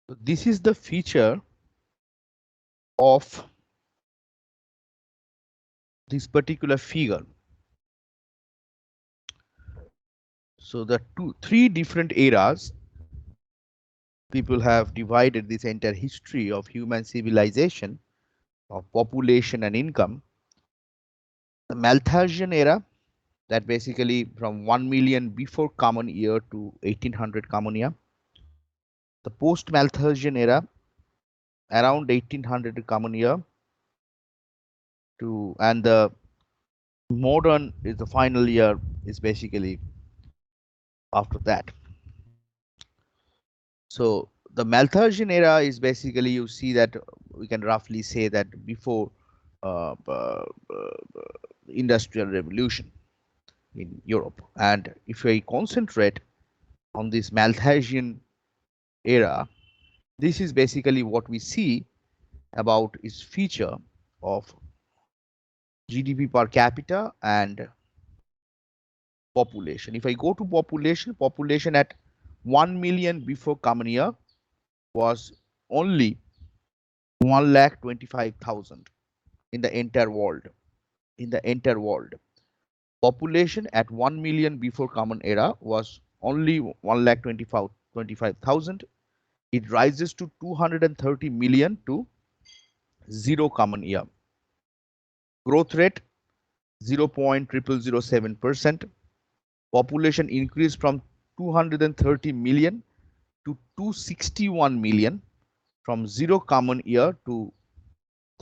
So this is the feature of this particular figure. So the three different eras people have divided this entire history of human civilization, of population and income. The Malthusian era, that basically from 1 million before common year to 1800 common year. The post Malthusian era, around 1800 common year to, and the modern is the final year is basically after that. So the Malthusian era is basically, you see that we can roughly say that before industrial revolution in Europe. And if I concentrate on this Malthusian era, this is basically what we see about its feature of GDP per capita and population. If I go to population at 1 million before common year was only 1,25,000 in the entire world. In the entire world, population at 1 million before common era was only 1,25,000. It rises to 230 million to zero common year. Growth rate 0.0007%. Population increased from 230 million to 261 million from zero common year to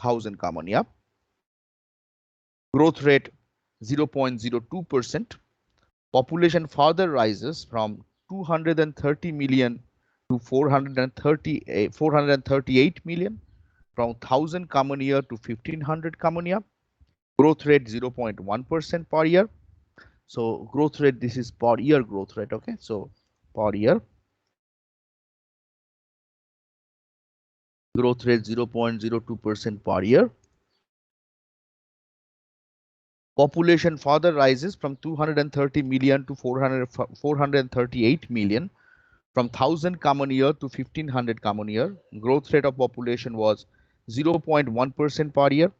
1000 common year. Growth rate 0.02%. Population further rises from 230 million to 438 million, from 1000 common year to 1500 common year. Growth rate 0.1% per year. So growth rate, this is per year growth rate. Okay, so per year growth rate 0.02% per year. Population further rises from 230 million to 438 million, from 1000 common year to 1500 common year. Growth rate of population was 0.1% per year,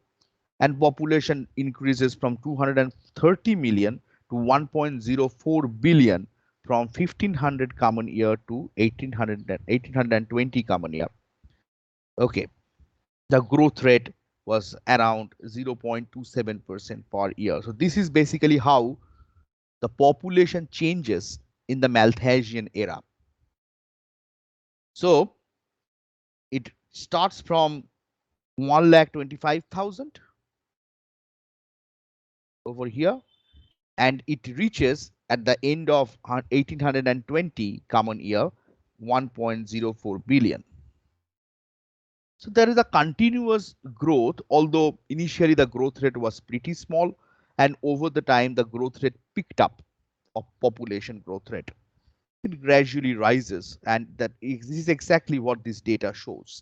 and population increases from 230 million to 1.04 billion, from 1500 common year to 1820 common year. Okay, the growth rate was around 0.27% per year. So this is basically how the population changes in the Malthusian era. So it starts from 1,25,000 over here, and it reaches at the end of 1820 common year 1.04 billion. So there is a continuous growth, although initially the growth rate was pretty small, and over the time the growth rate picked up of population growth rate. It gradually rises, and this is exactly what this data shows.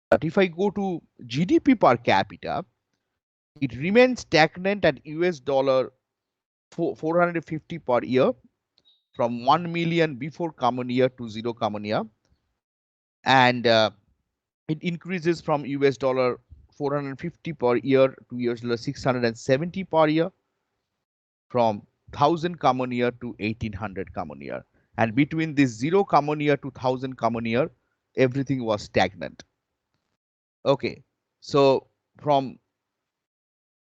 But if I go to GDP per capita, it remains stagnant at US dollar 450 per year, from 1 million before common year to zero common year, and it increases from US dollar 450 per year to US dollar 670 per year, from 1000 common year to 1800 common year. And between this zero common year to 1000 common year, everything was stagnant. Okay, so from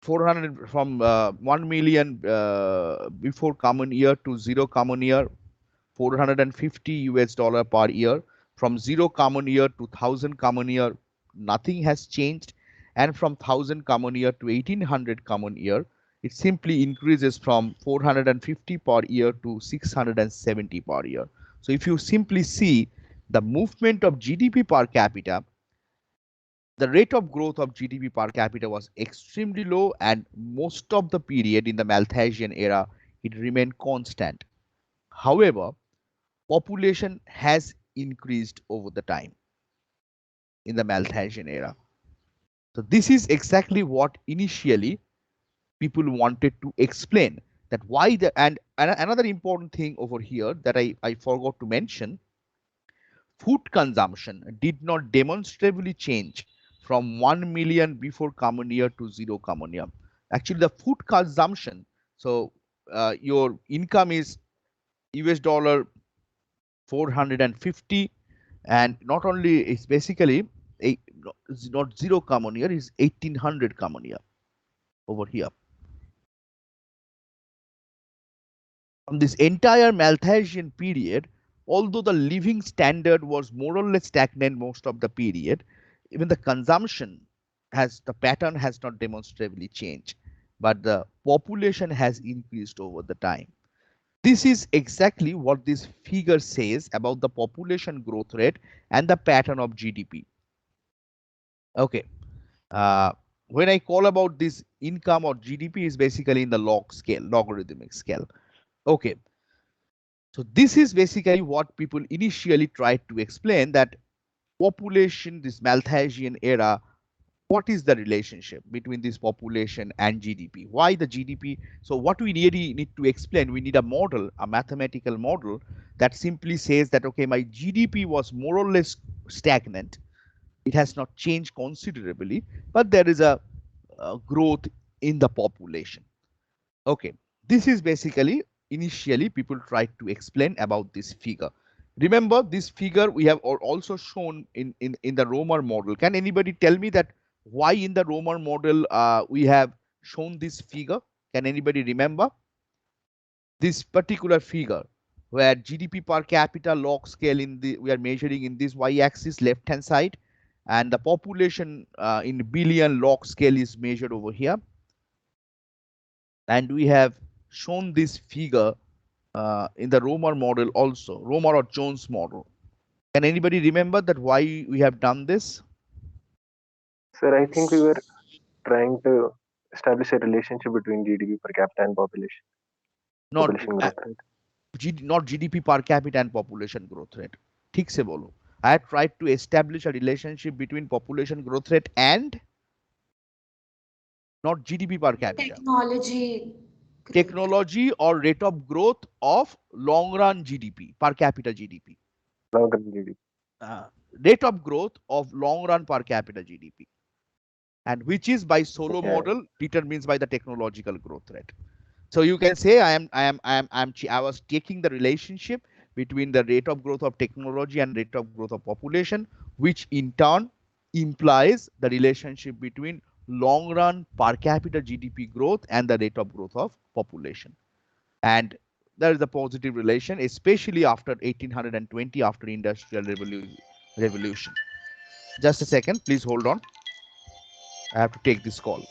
1 million before common year to zero common year, 450 US dollar per year. From zero common year to 1000 common year, nothing has changed. And from 1000 common year to 1800 common year, it simply increases from 450 per year to 670 per year. So if you simply see the movement of GDP per capita, the rate of growth of GDP per capita was extremely low, and most of the period in the Malthusian era, it remained constant. However, population has increased over the time in the Malthusian era. So this is exactly what initially people wanted to explain, that why the, and another important thing over here that I forgot to mention, food consumption did not demonstrably change from 1 million before common year to 0 common year. Actually, the food consumption, so your income is US dollar 450, and not only it's basically a not 0 common year, is 1800 common year over here. From this entire Malthusian period, although the living standard was more or less stagnant most of the period, even the consumption the pattern has not demonstrably changed, but the population has increased over the time. This is exactly what this figure says about the population growth rate and the pattern of GDP. Okay. When I call about this income or GDP is basically in the log scale, logarithmic scale. Okay. So this is basically what people initially tried to explain, that population, this Malthusian era, what is the relationship between this population and GDP? Why the GDP? So what we really need to explain, we need a model, a mathematical model that simply says that, okay, my GDP was more or less stagnant. It has not changed considerably, but there is a growth in the population. Okay, this is basically initially people tried to explain about this figure. Remember, this figure we have also shown in the Romer model. Can anybody tell me that why in the Romer model we have shown this figure? Can anybody remember this particular figure where GDP per capita log scale we are measuring in this y-axis left hand side, and the population in billion log scale is measured over here, and we have shown this figure in the Romer model also, Romer or Jones model. Can anybody remember that why we have done this? Sir, I think we were trying to establish a relationship between GDP per capita and Not population growth rate. not GDP per capita and population growth rate. ठीक से बोलो. I have tried to establish a relationship between population growth rate and not GDP per capita. Technology growth. Technology or rate of growth of long run GDP, per capita GDP. Long-term GDP. Rate of growth of long run per capita GDP, and which is by Solow model determines by the technological growth rate. So you can say I was taking the relationship between the rate of growth of technology and rate of growth of population, which in turn implies the relationship between long run per capita GDP growth and the rate of growth of population. And there is a positive relation, especially after 1820, after industrial revolution. Just a second, please hold on. I have to take this call.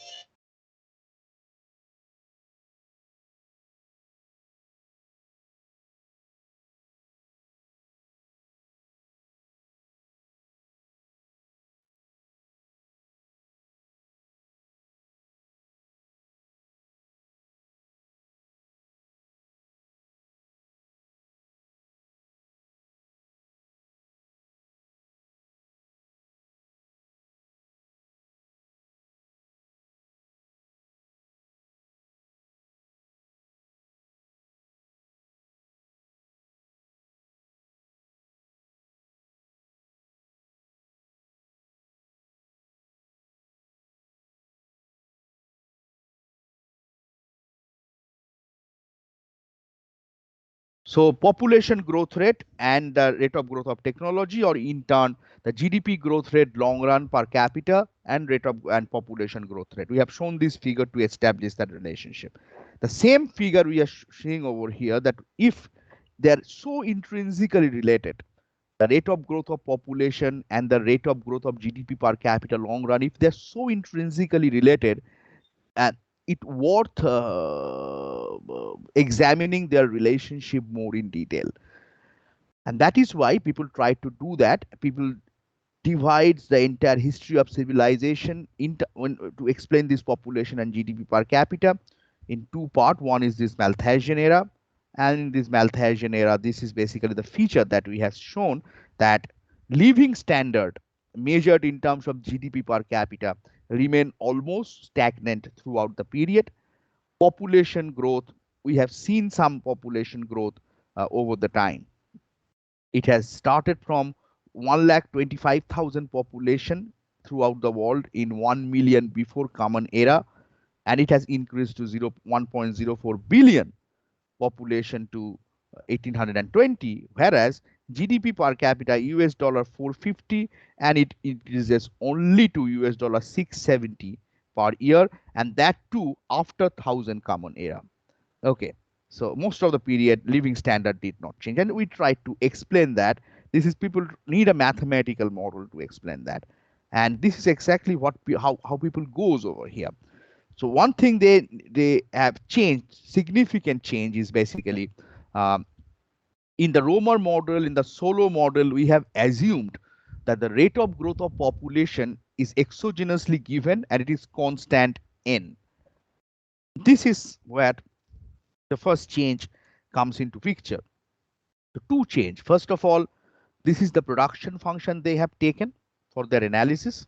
So population growth rate and the rate of growth of technology, or in turn the GDP growth rate long run per capita and rate of and population growth rate. We have shown this figure to establish that relationship. The same figure we are seeing over here, that if they are so intrinsically related, the rate of growth of population and the rate of growth of GDP per capita long run, if they're so intrinsically related, and it worth examining their relationship more in detail. And that is why people try to do that. People divides the entire history of civilization to explain this population and GDP per capita in two parts. One is this Malthusian era, and in this Malthusian era, this is basically the feature that we have shown, that living standard measured in terms of GDP per capita remain almost stagnant throughout the period. Population growth, we have seen some population growth over the time. It has started from 1,25,000 population throughout the world in 1 million before Common Era, and it has increased to 1.04 billion population to 1820, whereas GDP per capita US dollar 450, and it increases only to US dollar 670 per year, and that too after 1000 Common Era. Okay, so most of the period living standard did not change, and we tried to explain that. This is, people need a mathematical model to explain that, and this is exactly what how people goes over here. So one thing they have changed, significant change, is basically um, in the Romer model, in the Solow model, we have assumed that the rate of growth of population is exogenously given and it is constant n. This is where the first change comes into picture. The two change. First of all, this is the production function they have taken for their analysis.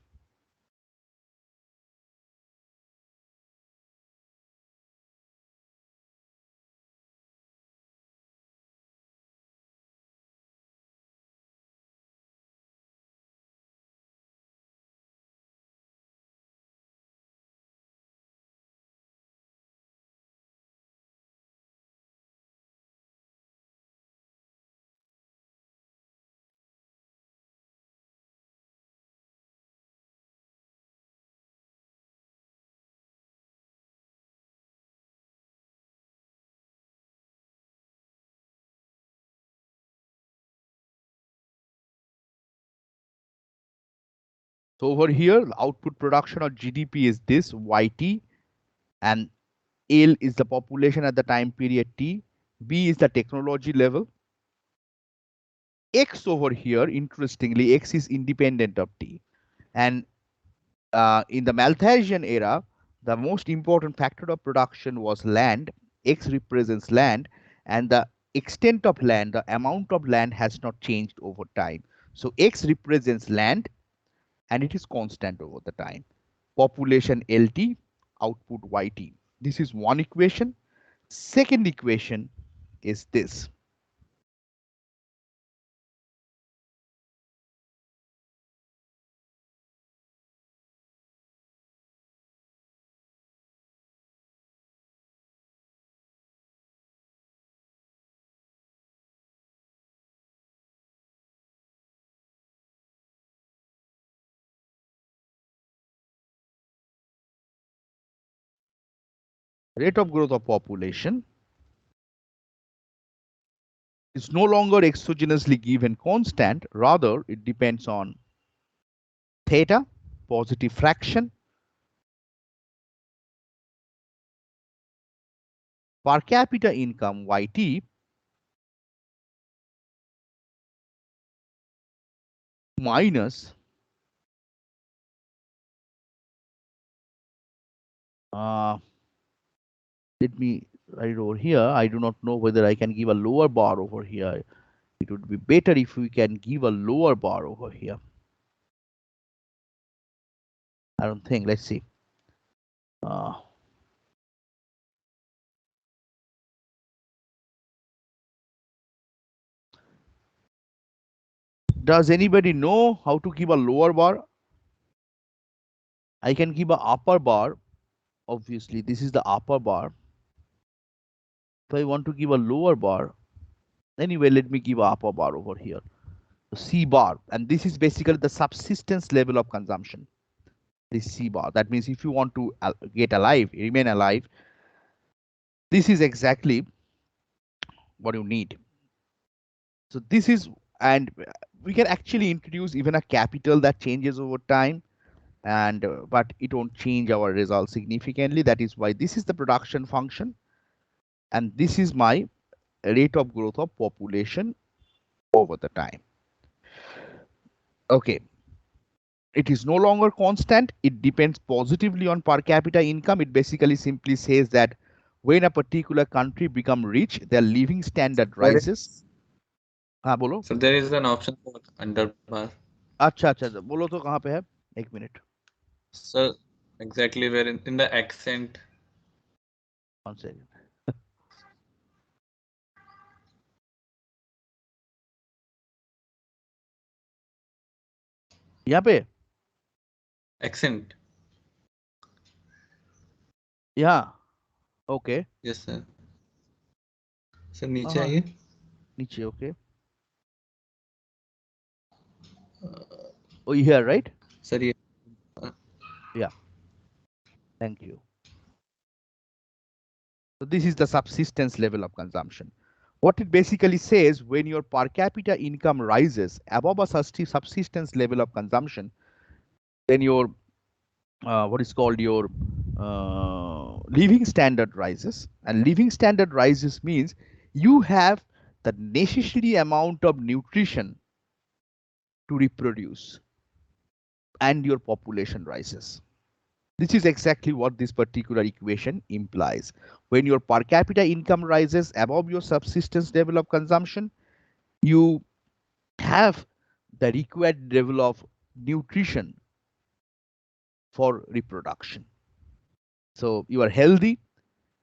So over here, the output production or GDP is this YT, and L is the population at the time period T, B is the technology level, X over here, interestingly, X is independent of T. And in the Malthusian era, the most important factor of production was land. X represents land, and the extent of land, the amount of land has not changed over time. So X represents land, and it is constant over the time. Population LT, output YT. This is one equation. Second equation is this. Rate of growth of population is no longer exogenously given constant, rather it depends on theta, positive fraction, per capita income YT minus let me write it over here. I do not know whether I can give a lower bar over here. It would be better if we can give a lower bar over here. I don't think. Let's see. Does anybody know how to give a lower bar? I can give a upper bar. Obviously, this is the upper bar. If I want to give a lower bar, anyway, let me give a upper bar over here. C bar, and this is basically the subsistence level of consumption. This C bar. That means if you want to get alive, remain alive, this is exactly what you need. So this is, and we can actually introduce even a capital that changes over time, and but it won't change our result significantly. That is why this is the production function, and this is my rate of growth of population over the time. Okay, it is no longer constant. It depends positively on per capita income. It basically simply says that when a particular country become rich, their living standard rises. हाँ बोलो. So there is an option for underbar. अच्छा अच्छा बोलो तो कहाँ पे है? एक minute. So exactly where in the accent. One second. यहाँ पे accent. यहाँ ओके Yes, sir. सर नीचे हाँ आइए. नीचे okay oh here right sir ये yeah thank you so this is the subsistence level of consumption. What it basically says, when your per capita income rises above a subsistence level of consumption, then your what is called your living standard rises. And living standard rises means you have the necessary amount of nutrition to reproduce, and your population rises. This is exactly what this particular equation implies. When your per capita income rises above your subsistence level of consumption, you have the required level of nutrition for reproduction. So you are healthy,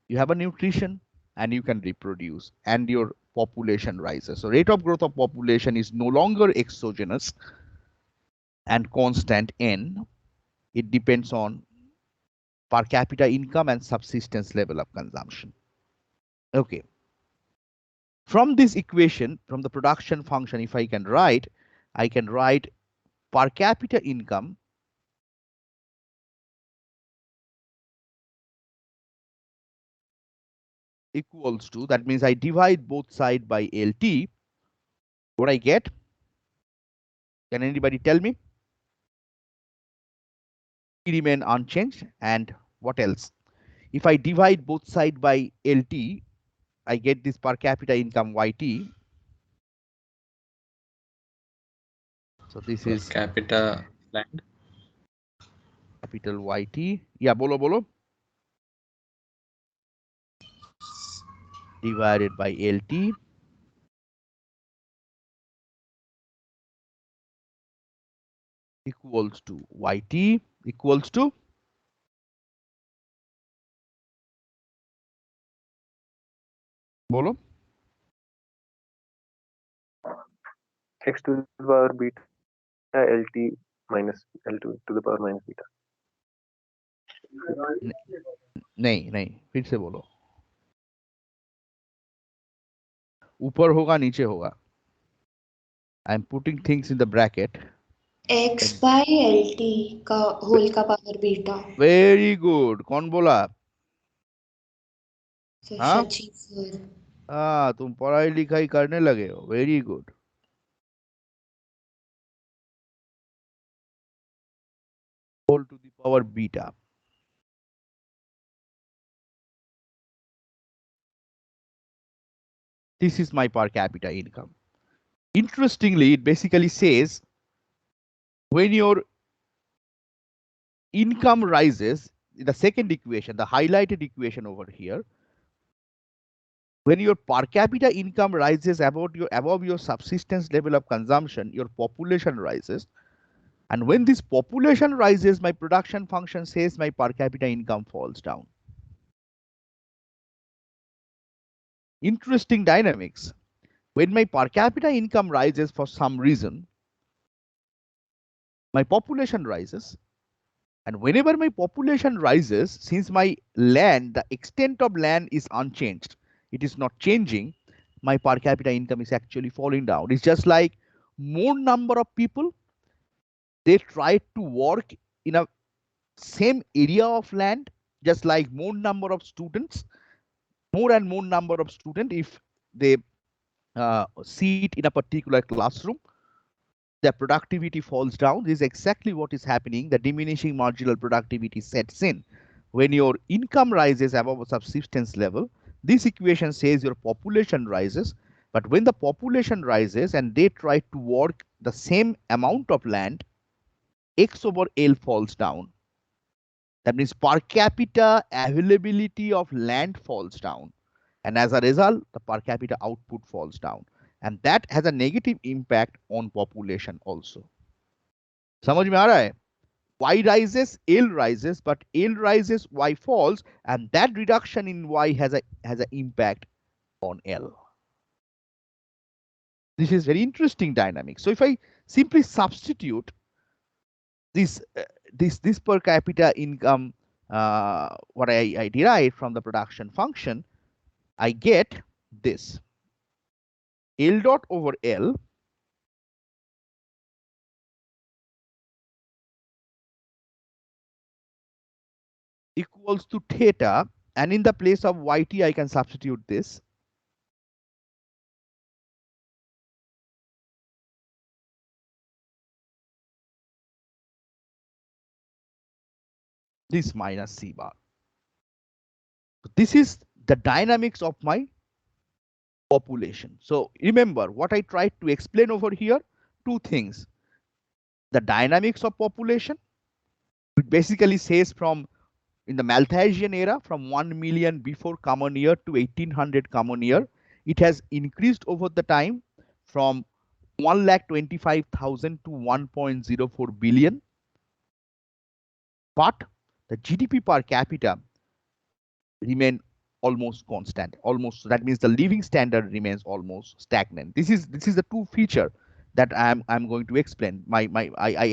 you have a nutrition, and you can reproduce, and your population rises. So rate of growth of population is no longer exogenous and constant n. It depends on per capita income and subsistence level of consumption. Okay. From this equation, from the production function, if I can write per capita income equals to, that means I divide both sides by LT. What I get? Can anybody tell me? Remain unchanged. And what else? If I divide both sides by LT, I get this per capita income YT. So this per is capita land. capital YT. Yeah, bolo. Divided by LT. Equals to YT equals to bolo. X to the power beta LT minus L2 to the power minus beta. नहीं फिर से बोलो. ऊपर होगा नीचे होगा. I am putting things in the bracket. x by lt का whole का पावर बीटा. Very good. कौन बोला? सर हाँ सचिन सर. हाँ तुम पढ़ाई लिखाई करने लगे हो. Very good. Whole to the power बीटा. This is my per capita income. Interestingly, it basically says when your income rises, the second equation, the highlighted equation over here, when your per capita income rises above your subsistence level of consumption, your population rises. And when this population rises, my production function says my per capita income falls down. Interesting dynamics. When my per capita income rises for some reason, my population rises. And whenever my population rises, since my land, the extent of land is unchanged, it is not changing, my per capita income is actually falling down. It's just like more number of people, they try to work in a same area of land, just like more number of students, more and more number of students, if they sit in a particular classroom, their productivity falls down. This is exactly what is happening. The diminishing marginal productivity sets in. When your income rises above a subsistence level, this equation says your population rises. But when the population rises and they try to work the same amount of land, X over L falls down. That means per capita availability of land falls down. And as a result, the per capita output falls down. And that has a negative impact on population also. समझ में आ रहा है? Y rises, L rises, but L rises, Y falls, and that reduction in Y has an impact on L. This is very interesting dynamic. So if I simply substitute this per capita income, what I derive from the production function, I get this L dot over L equals to theta, and in the place of yt I can substitute this minus c bar. This is the dynamics of my population. So remember what I tried to explain over here, two things. The dynamics of population, it basically says from in the Malthusian era, from 1 million before common year to 1800 common year, it has increased over the time from 1,25,000 to 1.04 billion. But the GDP per capita remain almost constant. Almost, that means the living standard remains almost stagnant. This is the two feature that I'm going to explain. I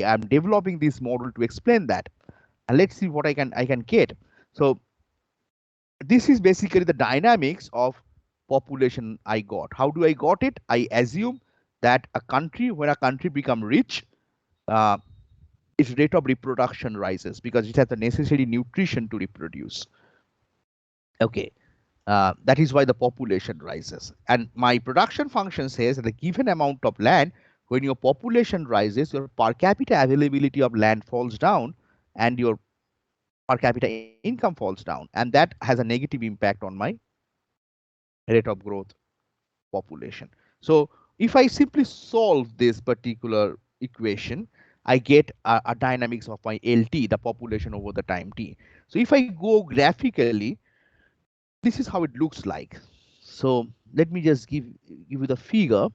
am developing this model to explain that. And let's see what I can get. So this is basically the dynamics of population I got. How do I got it? I assume that a country, when a country become rich, its rate of reproduction rises because it has the necessary nutrition to reproduce. Okay, that is why the population rises. And my production function says that a given amount of land, when your population rises, your per capita availability of land falls down and your per capita income falls down, and that has a negative impact on my rate of growth population. So if I simply solve this particular equation, I get a dynamics of my LT, the population over the time t. So if I go graphically, this is how it looks like. So let me just give you the figure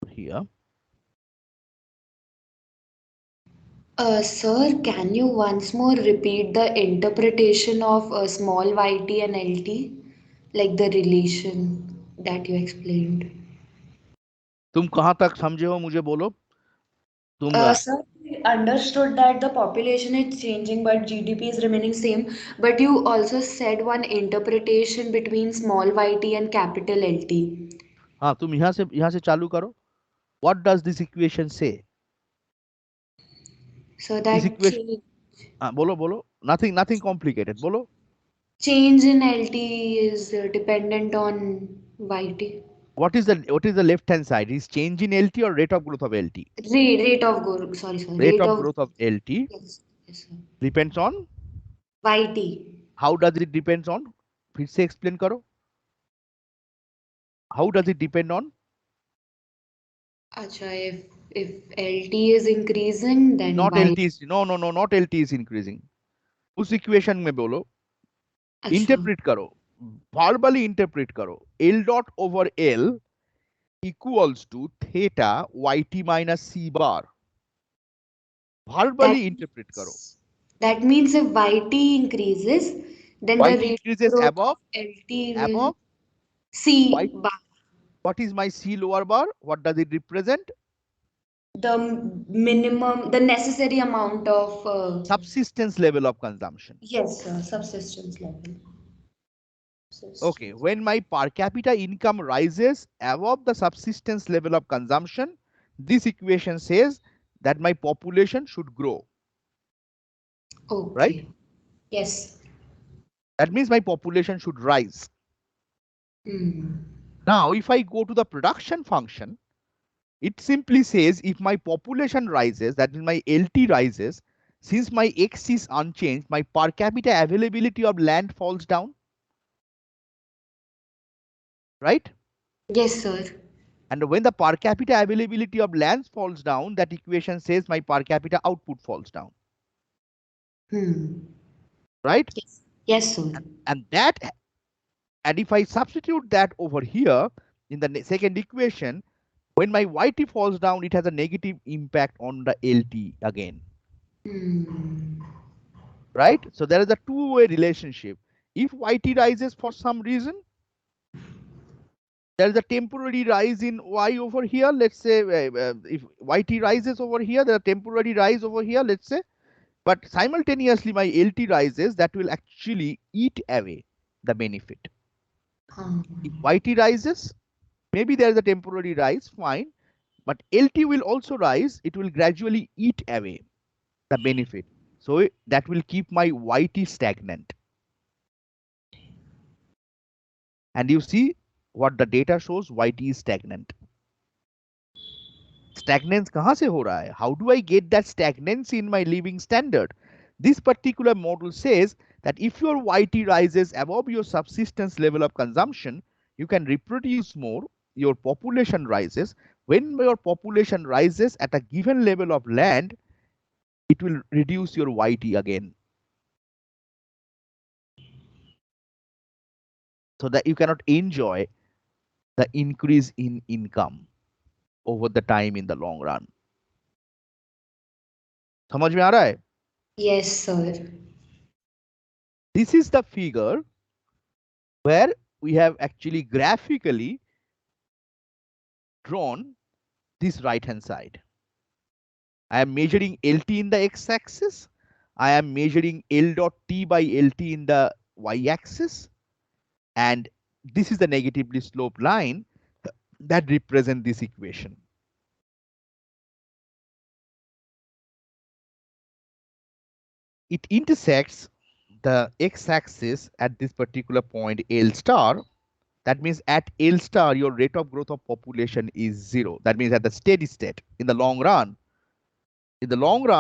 here. Sir, can you once more repeat the interpretation of small yt and lt, like the relation that you explained? तुम कहाँ तक समझे हो मुझे बोलो. तुम Sir, I understood that the population is changing, but GDP is remaining same. But you also said one interpretation between small yt and capital LT. हाँ, तुम यहाँ से चालू करो. What does this equation say? So This that equation, बोलो. Nothing complicated. बोलो. change in LT is dependent on YT. What is the left hand side? Is change in LT or rate of growth of LT? Rate of growth, sorry, Rate rate of of, growth of LT yes, yes, sir. depends on. YT. How does it depends on? फिर से explain करो. How does it depend on? Acha, if LT is increasing, then Not Y. LT is no, not LT is increasing. उस equation में बोलो. Acha. Interpret करो. Verbally interpret करो. L dot over L equals to theta yt minus c bar. That Verbally interpret करो. that means if YT increases, then the YT rate of increases growth above of LT will Y. C bar. What is my C lower bar? What does it represent? The minimum, the necessary amount of Subsistence level of consumption. yes, subsistence level. Okay, when my per capita income rises above the subsistence level of consumption, this equation says that my population should grow, right? Okay. Yes. That means my population should rise. Hmm. Now, if I go to the production function, it simply says if my population rises, that means my LT rises, since my X is unchanged, my per capita availability of land falls down, right? Yes, sir. And when the per capita availability of lands falls down, that equation says my per capita output falls down, Hmm. right? Yes. Yes, sir. And if I substitute that over here in the second equation, when my YT falls down, it has a negative impact on the LT again, Hmm. right? So there is a two-way relationship. If YT rises for some reason, There is a temporary rise in y over here. Let's say if yt rises over here, there are temporary rise over here, let's say. But simultaneously, my LT rises, that will actually eat away the benefit. If YT rises, maybe there is a temporary rise, fine. But LT will also rise, it will gradually eat away the benefit. So that will keep my YT stagnant. And you see what the data shows, YT is stagnant. Stagnance kahan se ho raha hai? How do I get that stagnancy in my living standard? This particular model says that if your YT rises above your subsistence level of consumption, you can reproduce more, your population rises. When your population rises at a given level of land, it will reduce your YT again. So that you cannot enjoy the increase in income over the time in the long run. समझ में आ रहा है? Yes, sir. This is the figure where we have actually graphically drawn this right hand side. I am measuring LT in the x-axis. I am measuring L dot T by LT in the y-axis. And this is the negatively sloped line that represents this equation. It intersects the x-axis at this particular point L star. That means at L star, your rate of growth of population is 0. That means at the steady state, in the long run,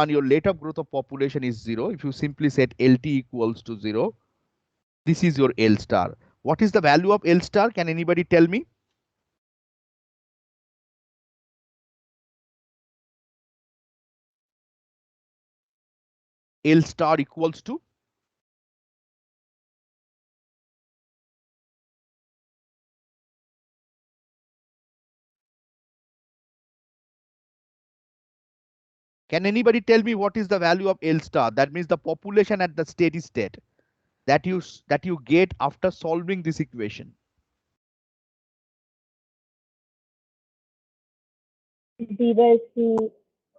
your rate of growth of population is 0. If you simply set LT equals to 0, this is your L star. What is the value of L star? Can anybody tell me? L star equals to? Can anybody tell me what is the value of L star? That means the population at the steady state that you get after solving this equation. D by C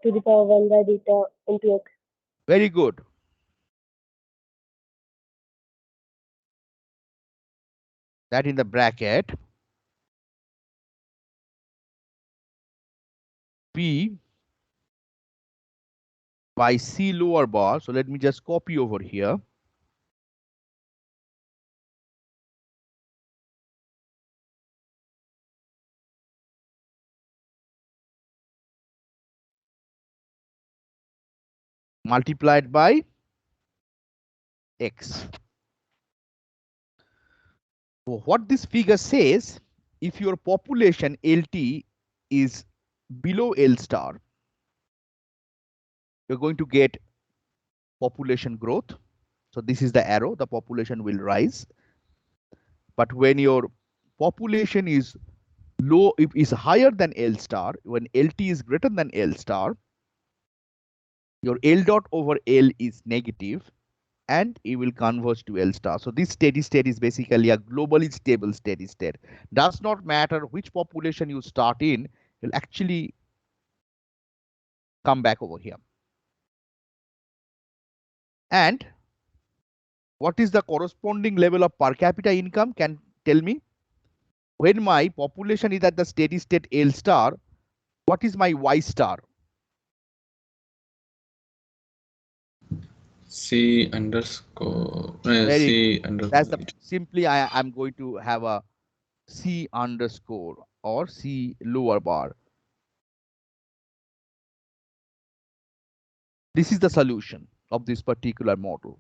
to the power 1 by beta into x. Very good. That in the bracket P by C lower bar. So let me just copy over here. Multiplied by X. So what this figure says, if your population LT is below L star, you're going to get population growth. So this is the arrow, the population will rise. But when your population is low, if is higher than L star, when LT is greater than L star, your L dot over L is negative and it will converge to L star. So this steady state is basically a globally stable steady state. Does not matter which population you start in, you'll actually come back over here. And what is the corresponding level of per capita income? Can tell me? When my population is at the steady state L star, what is my Y star? C underscore Very C good. underscore. That's the simply I'm going to have a C underscore or C lower bar. This is the solution of this particular model.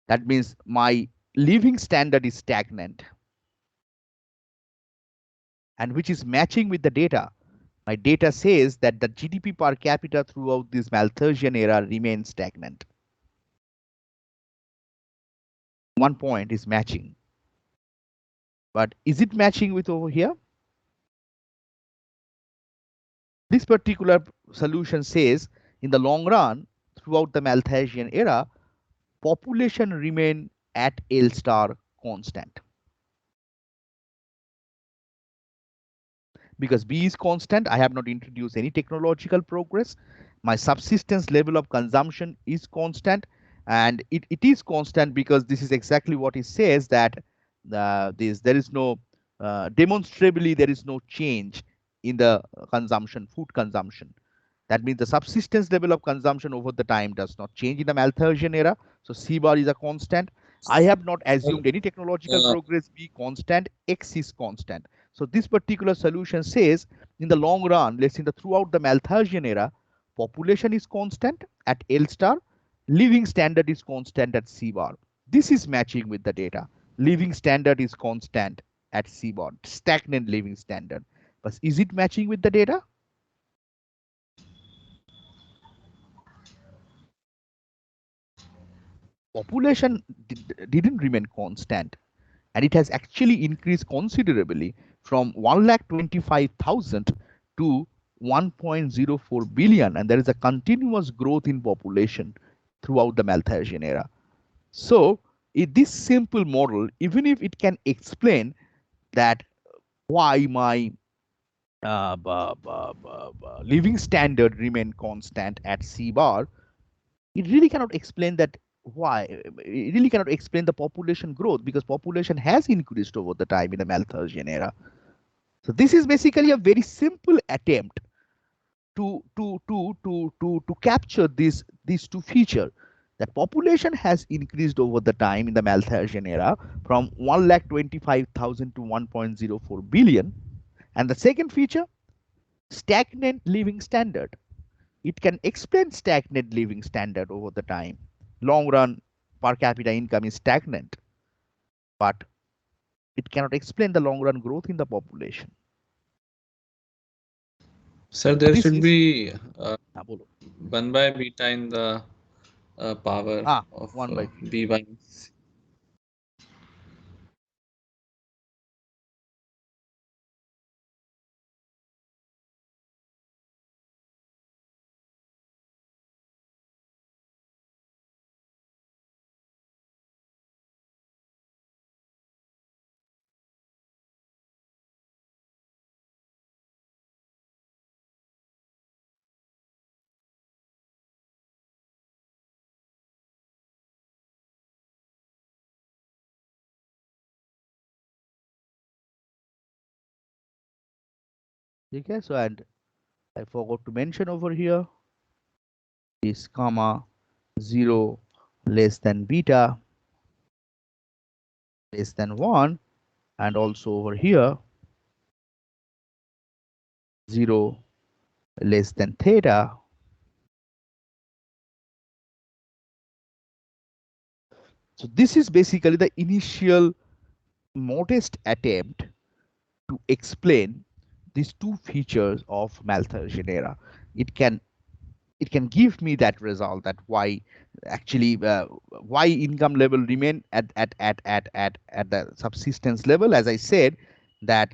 That means my living standard is stagnant and which is matching with the data. My data says that the GDP per capita throughout this Malthusian era remains stagnant. 1 point is matching. But is it matching with over here? This particular solution says in the long run, throughout the Malthusian era, population remain at L star constant. Because B is constant, I have not introduced any technological progress. My subsistence level of consumption is constant, and it is constant because this is exactly what it says, that there is no demonstrably there is no change in the consumption, food consumption. That means the subsistence level of consumption over the time does not change in the Malthusian era. So C bar is a constant. I have not assumed any technological Uh, progress be constant, X is constant. So this particular solution says in the long run, let's say throughout the Malthusian era, population is constant at L star, living standard is constant at C bar. This is matching with the data. Living standard is constant at C bar, stagnant living standard. But is it matching with the data? Population didn't remain constant, and it has actually increased considerably from 1,25,000 to 1.04 billion, and there is a continuous growth in population throughout the Malthusian era. So this simple model, even if it can explain that why my living standard remain constant at C bar, it really cannot explain that why. It really cannot explain the population growth, because population has increased over the time in the Malthusian era. So this is basically a very simple attempt to capture these two features, that population has increased over the time in the Malthusian era from 1,25,000 to 1.04 billion. And the second feature, stagnant living standard. It can explain stagnant living standard over the time. Long run per capita income is stagnant, but it cannot explain the long run growth in the population. Sir, there This should is be bolo. 1 by beta in the power of 1 by B by. okay. So, and I forgot to mention over here is comma 0 less than beta less than 1, and also over here 0 less than theta. So this is basically the initial modest attempt to explain these two features of Malthusian era. It can give me that result, that why actually why income level remain at the subsistence level. As I said, that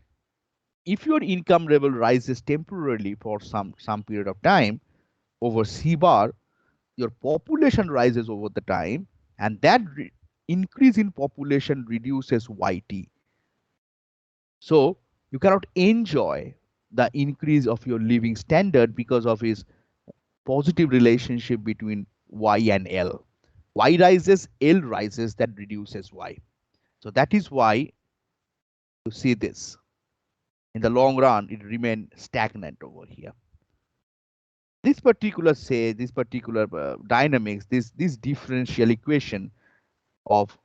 if your income level rises temporarily for some period of time over C bar, your population rises over the time, and that increase in population reduces YT. So you cannot enjoy the increase of your living standard because of his positive relationship between Y and L. Y rises, L rises, that reduces Y. So that is why you see this. In the long run, it remains stagnant over here. This particular dynamics, this differential equation of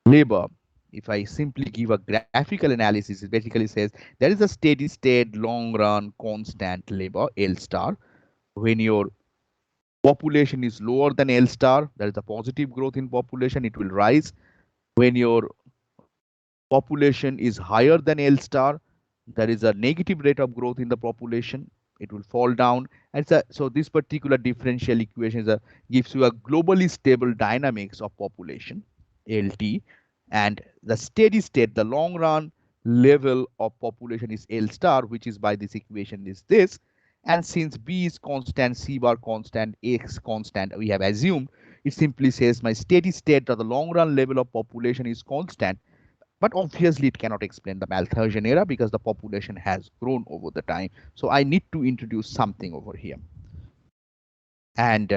labor, if I simply give a graphical analysis, it basically says there is a steady state long run constant labor L star. When your population is lower than L star, there is a positive growth in population, it will rise. When your population is higher than L star, there is a negative rate of growth in the population, it will fall down. And so this particular differential equation gives you a globally stable dynamics of population, LT, and the steady state, the long run level of population is L star, which is by this equation is this. And since B is constant, C bar constant, X constant, we have assumed, it simply says my steady state or the long run level of population is constant. But obviously it cannot explain the Malthusian era because the population has grown over the time. So I need to introduce something over here. And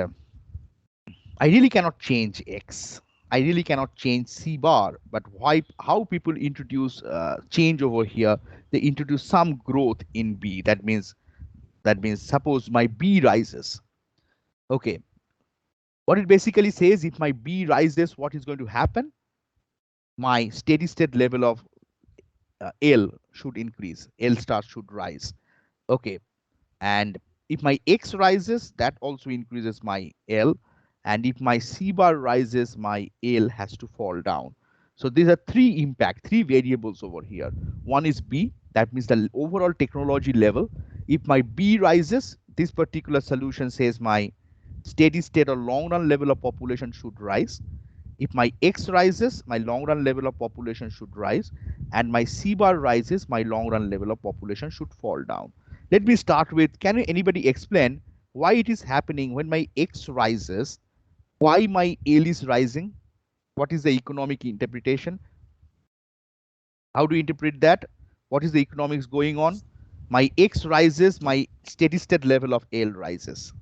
I really cannot change X. I really cannot change C bar, but why, how people introduce change over here, they introduce some growth in B. That means suppose my B rises. Okay. What it basically says, if my B rises, what is going to happen? My steady state level of L should increase. L star should rise. Okay. And if my X rises, that also increases my L. And if my C bar rises, my L has to fall down. So these are three variables over here. One is B, that means the overall technology level. If my B rises, this particular solution says my steady state or long run level of population should rise. If my X rises, my long run level of population should rise, and my C bar rises, my long run level of population should fall down. Let me start with, can anybody explain why it is happening when my X rises, why my L is rising? What is the economic interpretation? How do you interpret that? What is the economics going on? My X rises, my steady state level of L rises.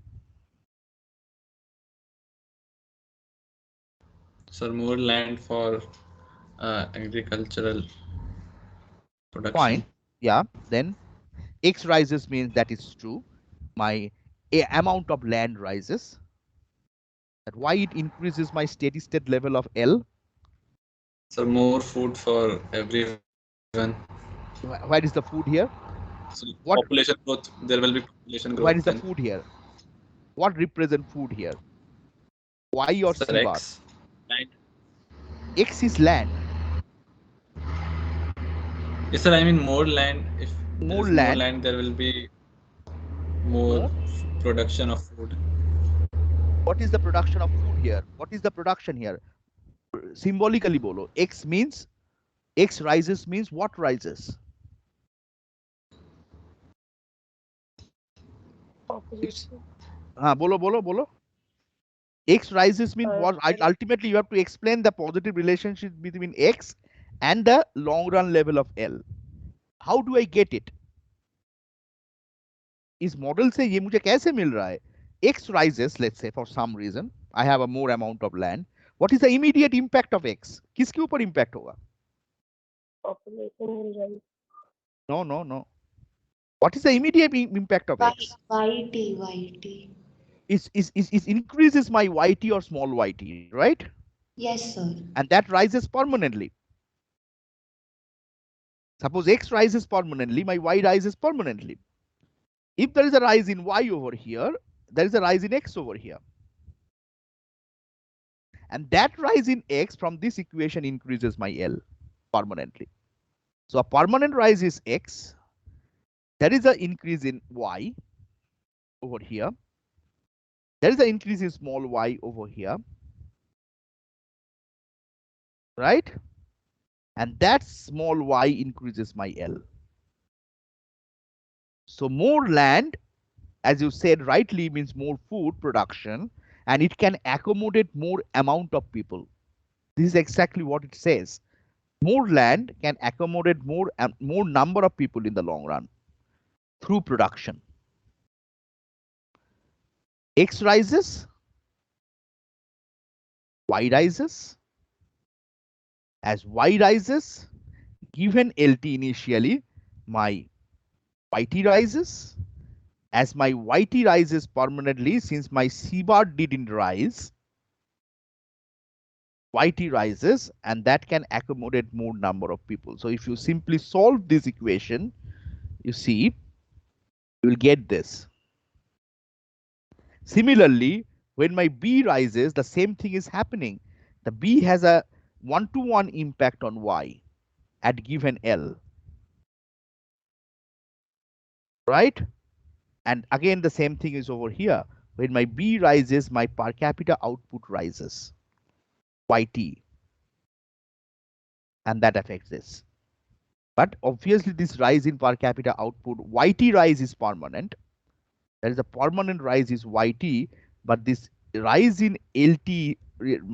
So more land for agricultural production. Fine. Yeah. Then X rises means that is true. My amount of land rises. That why it increases my steady state level of L. So more food for everyone. Where is the food here? So What? population growth, there will be population Where growth is the then. food here? What represent food here? Y or Sir, C bar? X. Land. X is land. Yes, sir, I mean more land. If there More is more land. land, there will be more production of food. What is the production of food here? What is the production here? Symbolically bolo. X means, X rises means what rises? Population. Bolo. X rises means what? Sorry. Ultimately, you have to explain the positive relationship between X and the long run level of L. How do I get it? इस model से ये मुझे कैसे मिल रहा है? X rises, let's say for some reason, I have a more amount of land. What is the immediate impact of X? किसके ऊपर impact होगा? Population will rise. No. What is the immediate impact of X? YT. Is increases my YT or small YT, right? Yes, sir. And that rises permanently. Suppose X rises permanently, my Y rises permanently. If there is a rise in Y over here, there is a rise in X over here. And that rise in X from this equation increases my L permanently. So a permanent rise is X. There is an increase in Y over here. There is an increase in small y over here. Right? And that small y increases my L. So more land, as you said rightly, means more food production, and it can accommodate more amount of people. This is exactly what it says. More land can accommodate more number of people in the long run through production. X rises, Y rises. As Y rises, given LT initially, my YT rises. As my YT rises permanently, since my C bar didn't rise, YT rises, and that can accommodate more number of people. So if you simply solve this equation, you see, you will get this. Similarly, when my B rises, the same thing is happening. The B has a 1-to-1 impact on Y at given L. Right? And again, the same thing is over here. When my B rises, my per capita output rises, YT. And that affects this. But obviously, this rise in per capita output, YT rise is permanent. There is a permanent rise is YT, but this rise in LT,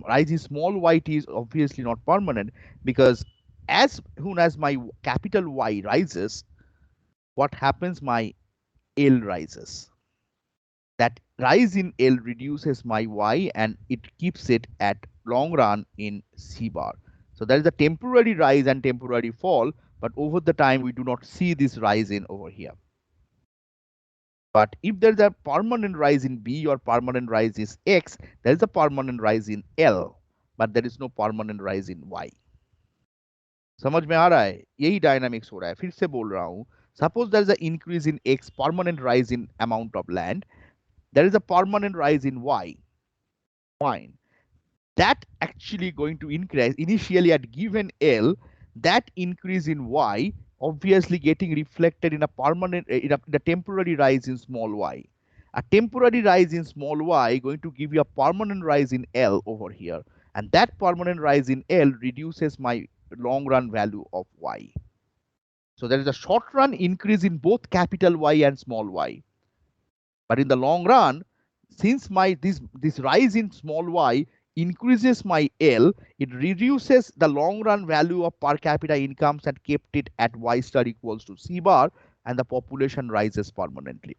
rise in small YT is obviously not permanent, because as soon as my capital Y rises, what happens? My L rises. That rise in L reduces my Y and it keeps it at long run in C bar. So there is a temporary rise and temporary fall, but over the time we do not see this rise in over here. But if there is a permanent rise in B or permanent rise is X, there is a permanent rise in L, but there is no permanent rise in Y. समझ में आ रहा है? यही dynamics हो रहा है. फिर से बोल रहा हूँ, suppose there is an increase in X, permanent rise in amount of land, there is a permanent rise in Y. Fine. That actually going to increase initially at given L, that increase in Y obviously getting reflected in a permanent, in a temporary rise in small y. A temporary rise in small y going to give you a permanent rise in L over here. And that permanent rise in L reduces my long run value of y. So there is a short run increase in both capital Y and small y. But in the long run, since my this rise in small y increases my L, it reduces the long run value of per capita incomes and kept it at y star equals to C bar, and the population rises permanently.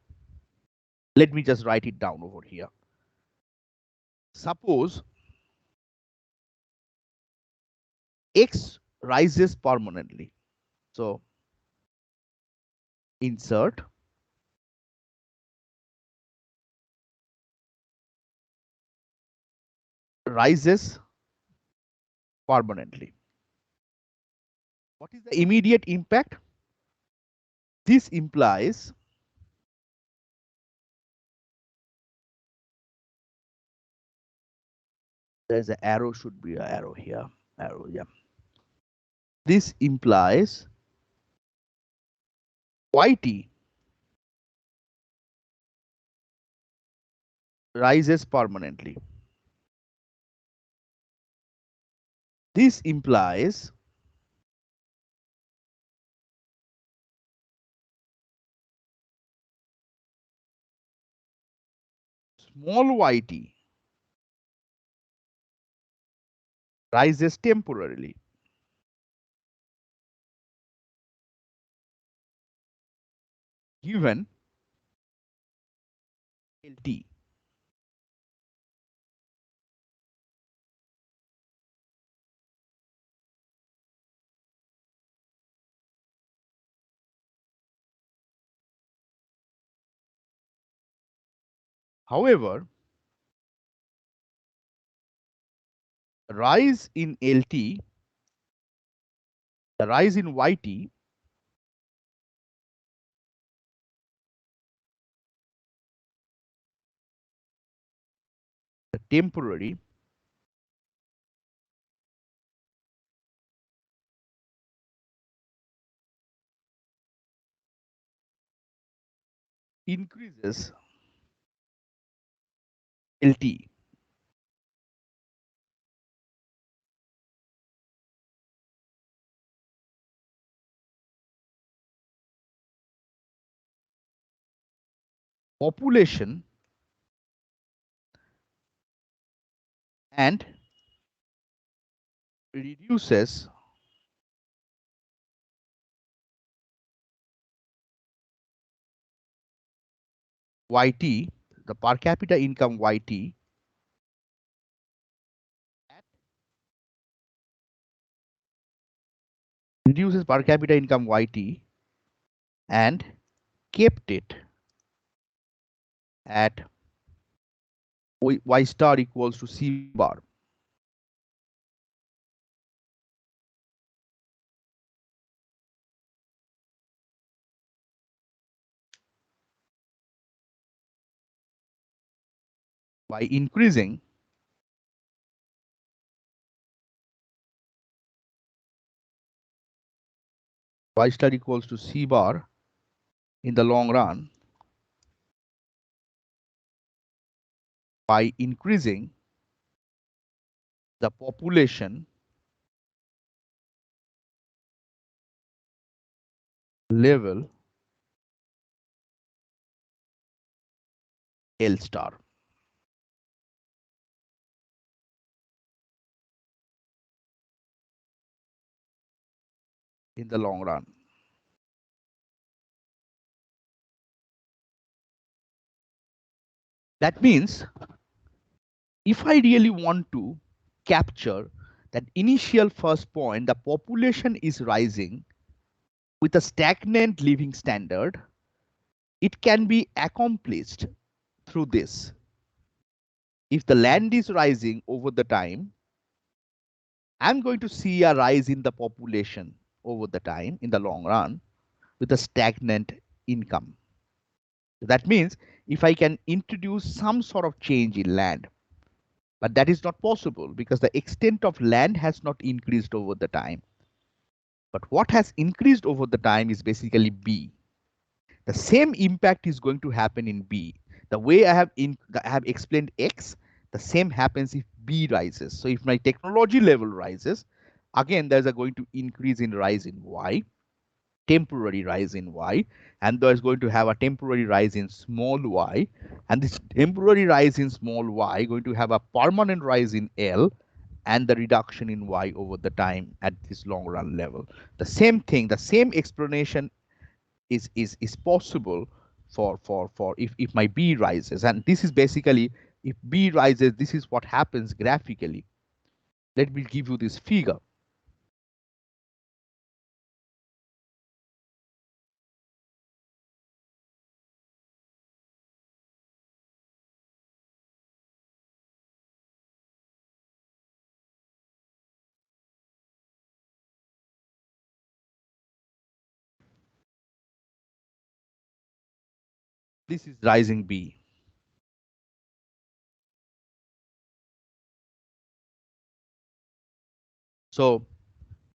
Let me just write it down over here. Suppose X rises permanently. So insert rises permanently. What is the immediate impact? This implies there's an arrow, should be an arrow here. Arrow, yeah. This implies YT rises permanently. This implies small yt rises temporarily. Given LT. However, rise in LT, the rise in YT the temporary increases LT. Population and reduces YT, the per capita income YT, reduces per capita income YT and kept it at Y star equals to C bar. By increasing Y star equals to C bar in the long run, by increasing the population level L star. in the long run. That means if I really want to capture that initial first point, the population is rising with a stagnant living standard, it can be accomplished through this. If the land is rising over the time, I'm going to see a rise in the population over the time in the long run with a stagnant income. That means if I can introduce some sort of change in land, but that is not possible because the extent of land has not increased over the time. But what has increased over the time is basically B. The same impact is going to happen in B. The way I have explained X, the same happens if B rises. So if my technology level rises, again there's a going to increase in rise in Y, temporary rise in Y, and there's going to have a temporary rise in small y, and this temporary rise in small y going to have a permanent rise in L, and the reduction in y over the time at this long run level. The same thing, the same explanation is possible for if my B rises, and this is basically if B rises, this is what happens graphically. Let me give you this figure. This is rising B. So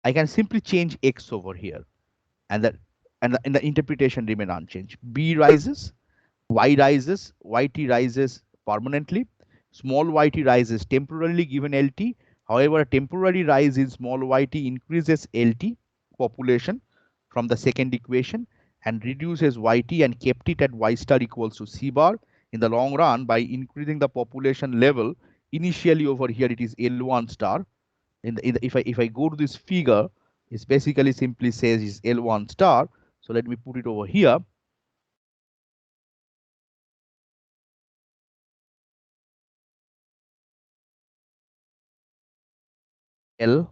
I can simply change X over here, and the interpretation remain unchanged. B rises, Y rises, YT rises permanently, small yt rises temporarily given LT. However, a temporary rise in small yt increases LT population from the second equation and reduces yt and kept it at y star equals to C bar in the long run by increasing the population level. Initially over here it is L1 star. If I go to this figure, it basically simply says is L1 star. So let me put it over here. L1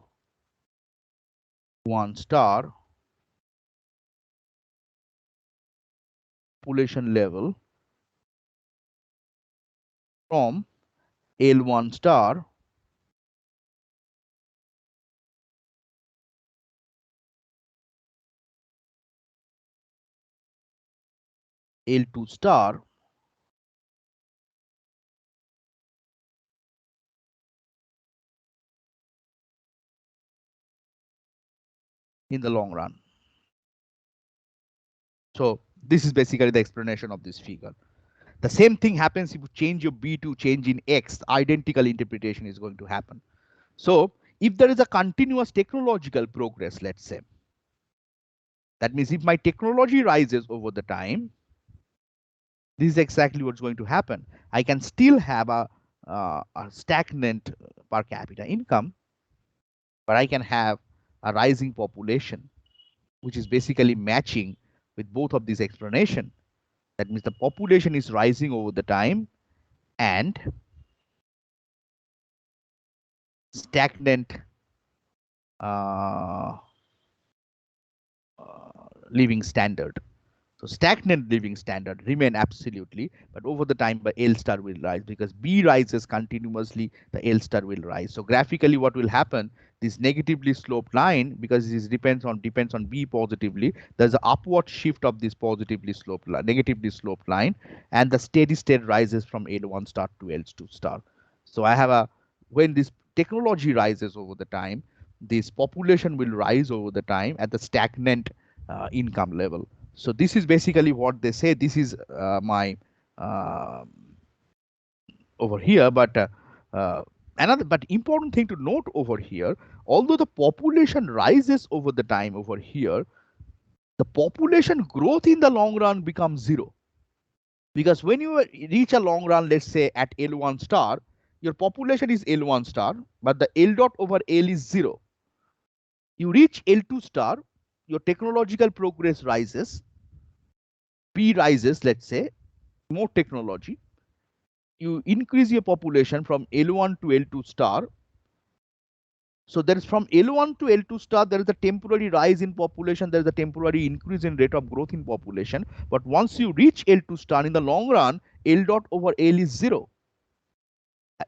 star population level from L1 star L2 star in the long run. So this is basically the explanation of this figure. The same thing happens if you change your B to change in X, identical interpretation is going to happen. So if there is a continuous technological progress, let's say, that means if my technology rises over the time, this is exactly what's going to happen. I can still have a stagnant per capita income, but I can have a rising population, which is basically matching with both of these explanation. That means the population is rising over the time and stagnant uh, living standard. So stagnant living standard remain absolutely, but over the time, but L star will rise because B rises continuously, the L star will rise. So graphically, what will happen? This negatively sloped line, because this depends on B positively. There's an upward shift of this positively sloped line, negatively sloped line, and the steady state rises from L1 star to L2 star. So I have a when this technology rises over the time, this population will rise over the time at the stagnant income level. So this is basically what they say. This is my over here, but another but important thing to note over here, although the population rises over the time over here, the population growth in the long run becomes zero. Because when you reach a long run, let's say at L1 star, your population is L1 star, but the L dot over L is zero. You reach L2 star, your technological progress rises, P rises, let's say, more technology, you increase your population from L1 to L2 star. So there is from L1 to L2 star, there is a temporary rise in population, there is a temporary increase in rate of growth in population. But once you reach L2 star, in the long run, L dot over L is 0.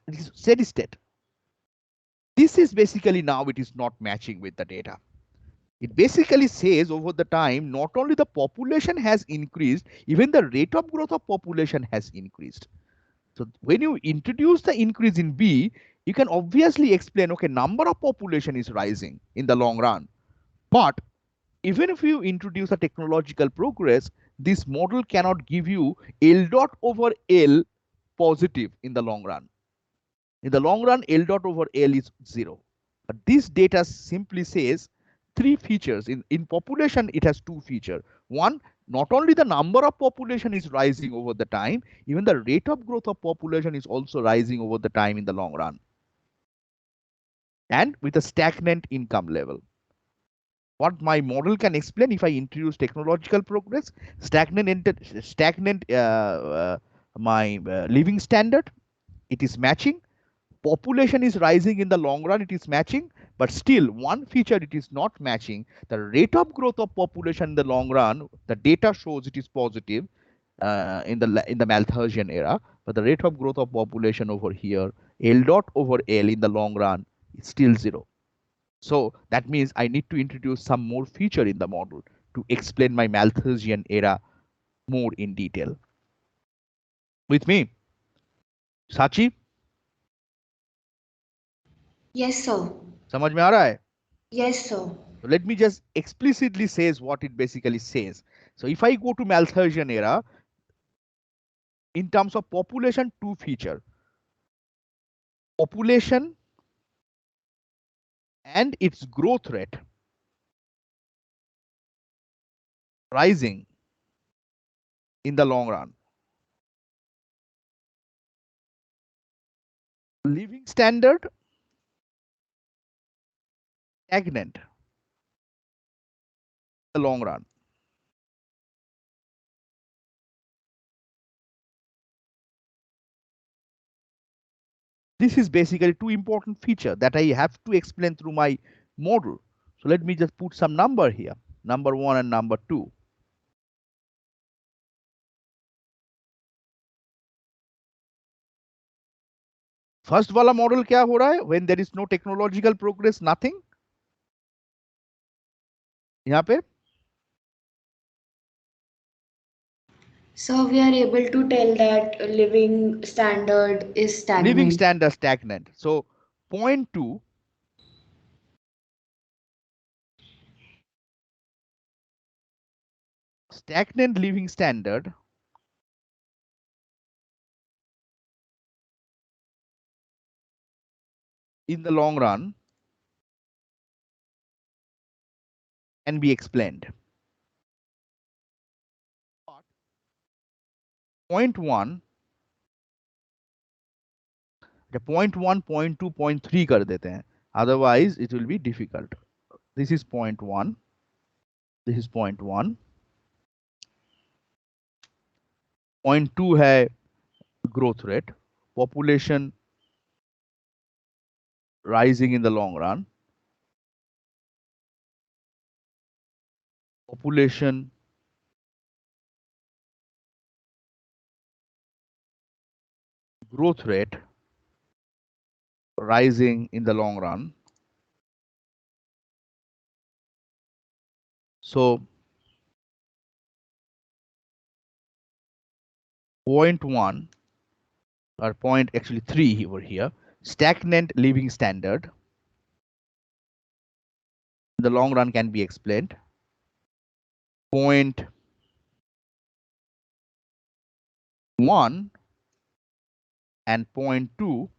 It is steady state. This is basically now it is not matching with the data. It basically says over the time, not only the population has increased, even the rate of growth of population has increased. So when you introduce the increase in B, you can obviously explain, okay, number of population is rising in the long run. But even if you introduce a technological progress, this model cannot give you L dot over L positive in the long run. In the long run, L dot over L is 0. But this data simply says 3 features. In population, it has 2 features. One, not only the number of population is rising over the time, even the rate of growth of population is also rising over the time in the long run. And with a stagnant income level. What my model can explain, if I introduce technological progress, stagnant my living standard, it is matching. Population is rising in the long run, it is matching, but still one feature it is not matching. The rate of growth of population in the long run, the data shows it is positive in the Malthusian era, but the rate of growth of population over here, L dot over L in the long run, is still 0. So that means I need to introduce some more feature in the model to explain my Malthusian era more in detail. With me, Sachi? Yes, sir. समझ में आ रहा है? Yes, sir. So let me just explicitly says what it basically says. So if I go to Malthusian era, in terms of population, 2 feature. Population and its growth rate rising in the long run. Living standard stagnant in the long run. This is basically 2 important feature that I have to explain through my model. So let me just put some number here, number 1 and number 2. First वाला model क्या हो रहा है? When there is no technological progress, nothing. यहाँ पे So we are able to tell that living standard is stagnant. living standard stagnant. So point 2, stagnant living standard in the long run can be explained. Point 1, point 1, point 2, point 3 कर देते हैं. Otherwise, it will be difficult. This is point 1. This is point 1. Point 2 है growth rate, population rising in the long run, population growth rate rising in the long run. So point 1 or point actually 3 over here, stagnant living standard in the long run can be explained. Point 1 and point 2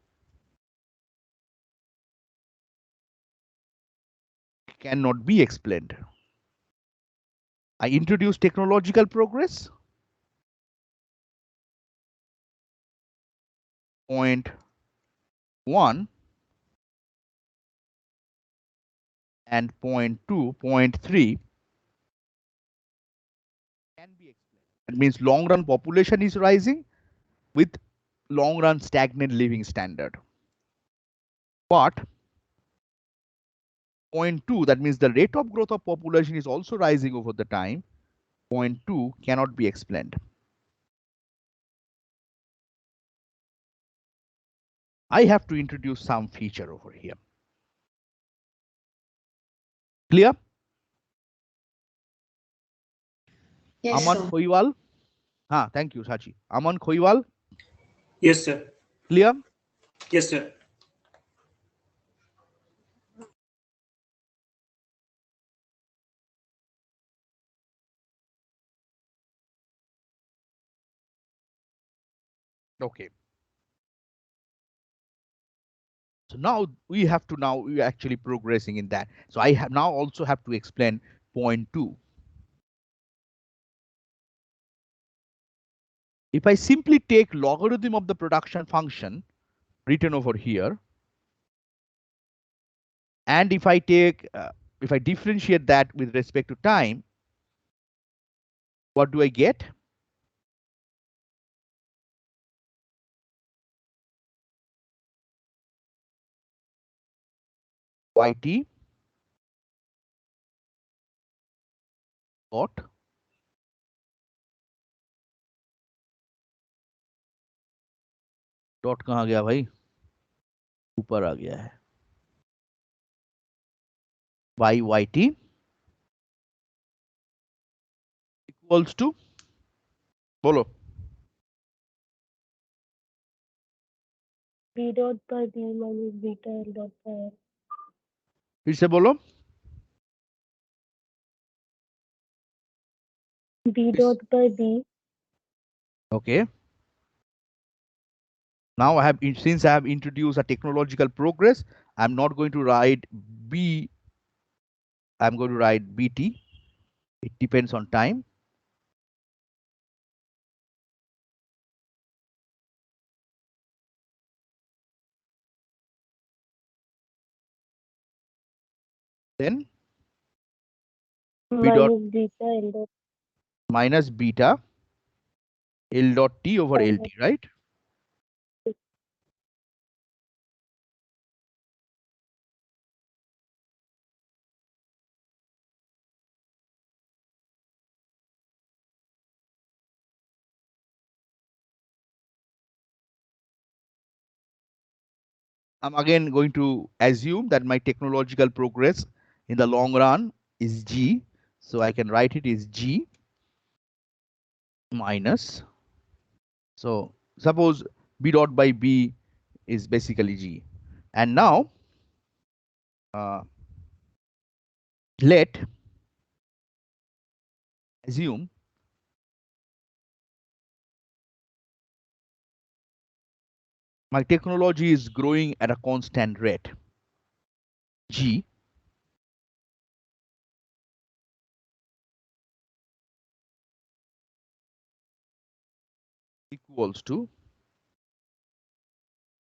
cannot be explained. I introduced technological progress. Point 1 and point 2, point 3 That means long run population is rising with long run stagnant living standard. But point 2, that means the rate of growth of population is also rising over the time. Point 2 cannot be explained. I have to introduce some feature over here. Clear? Yes, Aman sir. Khoiwal. Thank you, Sachi. Aman Khoiwal. Yes, sir. Clear? Yes, sir. Okay. So now we are actually progressing in that. So I have now also have to explain point 2. If I simply take logarithm of the production function written over here, and if I differentiate that with respect to time, what do I get? Yt dot dot कहाँ गया भाई, ऊपर आ गया है, by yt equals to, बोलो, B dot by B minus beta L dot by L. फिर से बोलो. B dot by B. Okay. Now since I have introduced a technological progress, I'm not going to write B, I'm going to write BT. It depends on time. Then B dot Minus beta L dot minus beta L dot T over L LT, right? I'm again going to assume that my technological progress in the long run is G. So I can write it as G minus. So suppose B dot by B is basically G. And now let assume my technology is growing at a constant rate. G equals to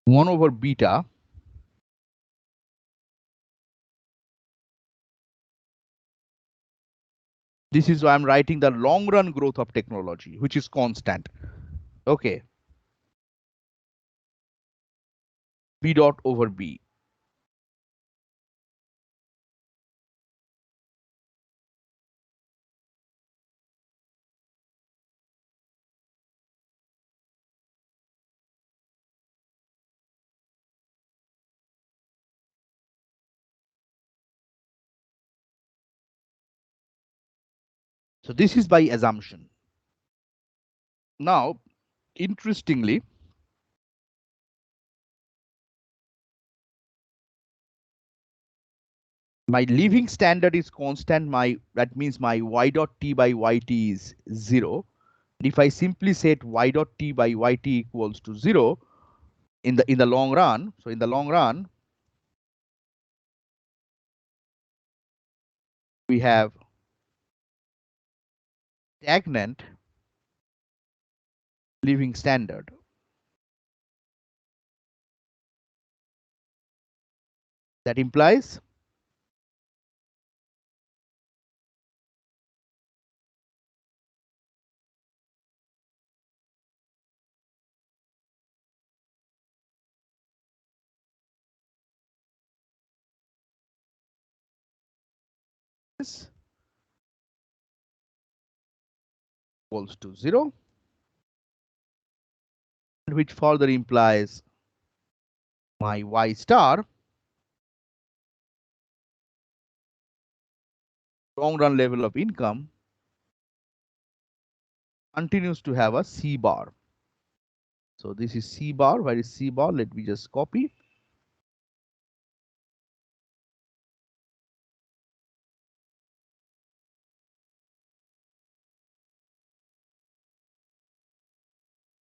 1 over beta this is why I'm writing the long run growth of technology, which is constant. Okay. B dot over B. So this is by assumption. Now, interestingly, my living standard is constant. That means my y dot t by yt is 0. And if I simply set y dot t by yt equals to 0 in the long run, so in the long run, we have stagnant living standard. That implies this equals to 0, which further implies my y star long run level of income continues to have a C bar. So this is C bar. Where is C bar? Let me just copy.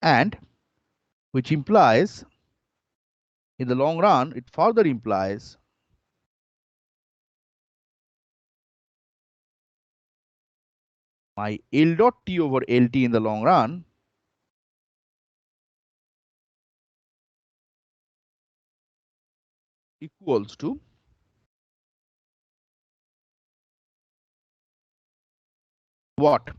And which implies in the long run, it further implies my L dot T over LT in the long run equals to what?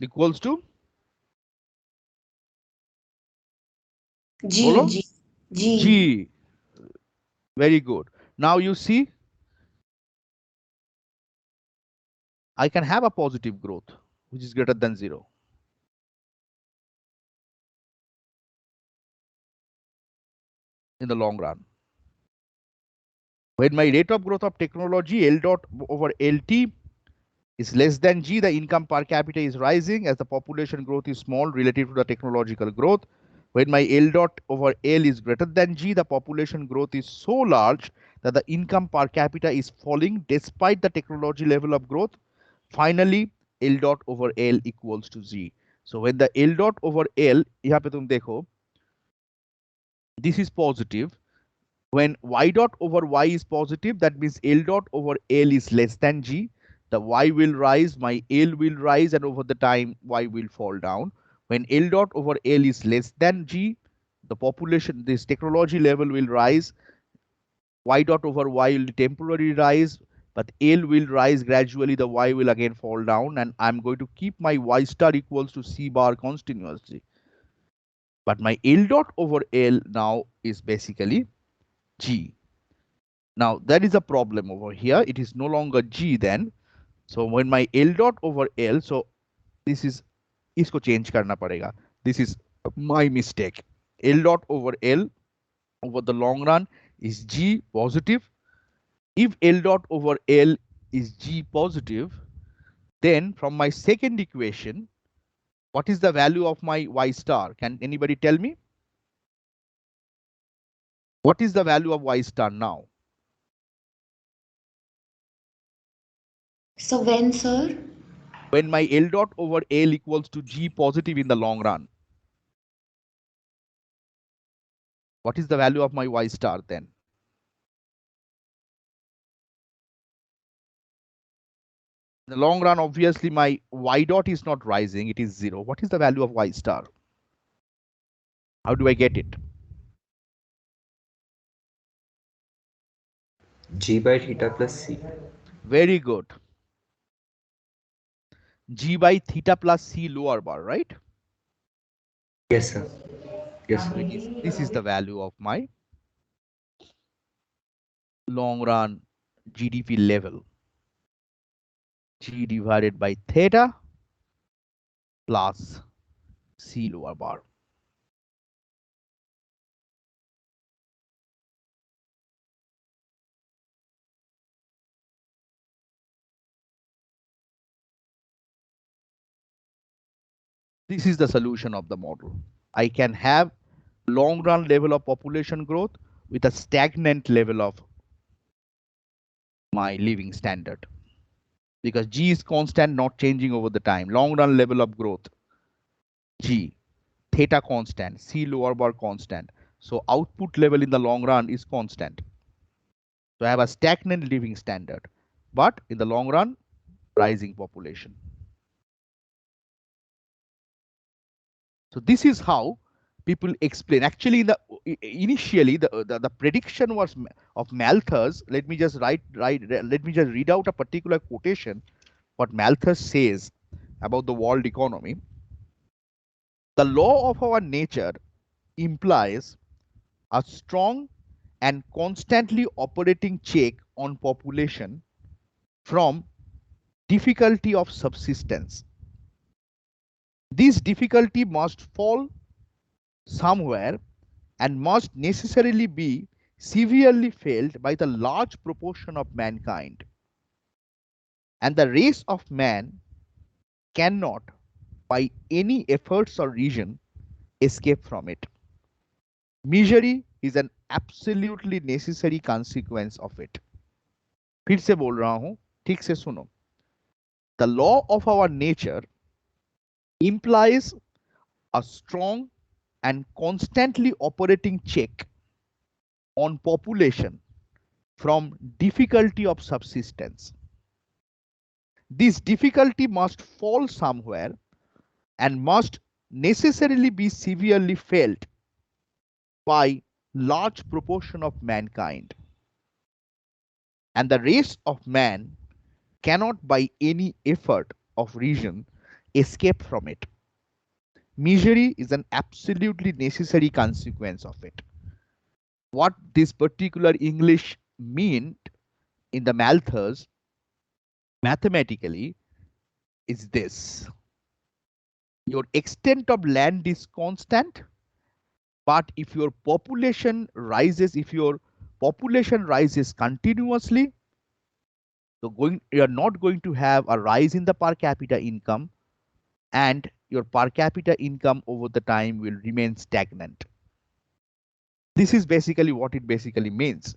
Equals to G, Bolo? G, G. G. Very good. Now you see, I can have a positive growth, which is greater than 0. In the long run. When my rate of growth of technology L dot over LT is less than G, the income per capita is rising as the population growth is small relative to the technological growth. When my L dot over L is greater than G, the population growth is so large that the income per capita is falling despite the technology level of growth. Finally, L dot over L equals to G. So when the L dot over L, यहाँ पे तुम देखो, this is positive. When y dot over y is positive, that means L dot over L is less than G. The y will rise, my L will rise, and over the time y will fall down. When L dot over L is less than G, the population, this technology level will rise. Y dot over y will temporarily rise, but L will rise gradually, the y will again fall down, and I'm going to keep my y star equals to C bar continuously. But my L dot over L now is basically G. Now there is a problem over here. It is no longer G then. So when my L dot over L, so this is, इसको change करना पड़ेगा. This is my mistake. L dot over L over the long run is G positive. If L dot over L is G positive, then from my second equation, what is the value of my Y star? Can anybody tell me? What is the value of Y star now? So when, sir? When my L dot over L equals to G positive in the long run. What is the value of my Y star then? In the long run, obviously my Y dot is not rising, it is 0. What is the value of Y star? How do I get it? G by theta plus C. Very good. G by theta plus C lower bar, right? Yes, sir. Yes, So sir. this is the value of my long run GDP level. G divided by theta plus C lower bar. This is the solution of the model. I can have long run level of population growth with a stagnant level of my living standard, because G is constant, not changing over the time. Long run level of growth, G, theta constant, C lower bar constant. So output level in the long run is constant. So I have a stagnant living standard, but in the long run, rising population. So this is how people explain. Actually, initially the prediction was of Malthus. Let me just read out a particular quotation. What Malthus says about the world economy. The law of our nature implies a strong and constantly operating check on population from difficulty of subsistence. This difficulty must fall somewhere and must necessarily be severely felt by the large proportion of mankind. And the race of man cannot, by any efforts or reason, escape from it. Misery is an absolutely necessary consequence of it. फिर से बोल रहा हूं, ठीक से सुनो. The law of our nature implies a strong and constantly operating check on population from difficulty of subsistence. This difficulty must fall somewhere and must necessarily be severely felt by large proportion of mankind. And the race of man cannot by any effort of reason escape from it. Misery is an absolutely necessary consequence of it. What this particular English meant in the Malthus mathematically is this: your extent of land is constant, but if your population rises, continuously, so you are not going to have a rise in the per capita income, and your per capita income over the time will remain stagnant. This is basically what it basically means.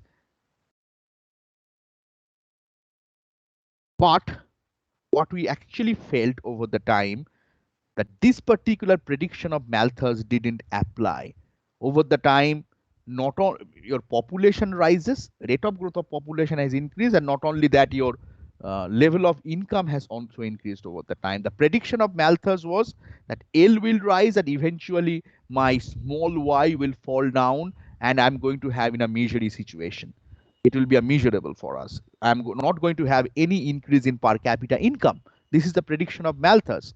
But what we actually felt over the time, that this particular prediction of Malthus didn't apply. Over the time, not all your population rises, rate of growth of population has increased, and not only that, your level of income has also increased over the time. The prediction of Malthus was that L will rise and eventually my small y will fall down, and I'm going to have in a misery situation. It will be a miserable for us. I'm not going to have any increase in per capita income. This is the prediction of Malthus.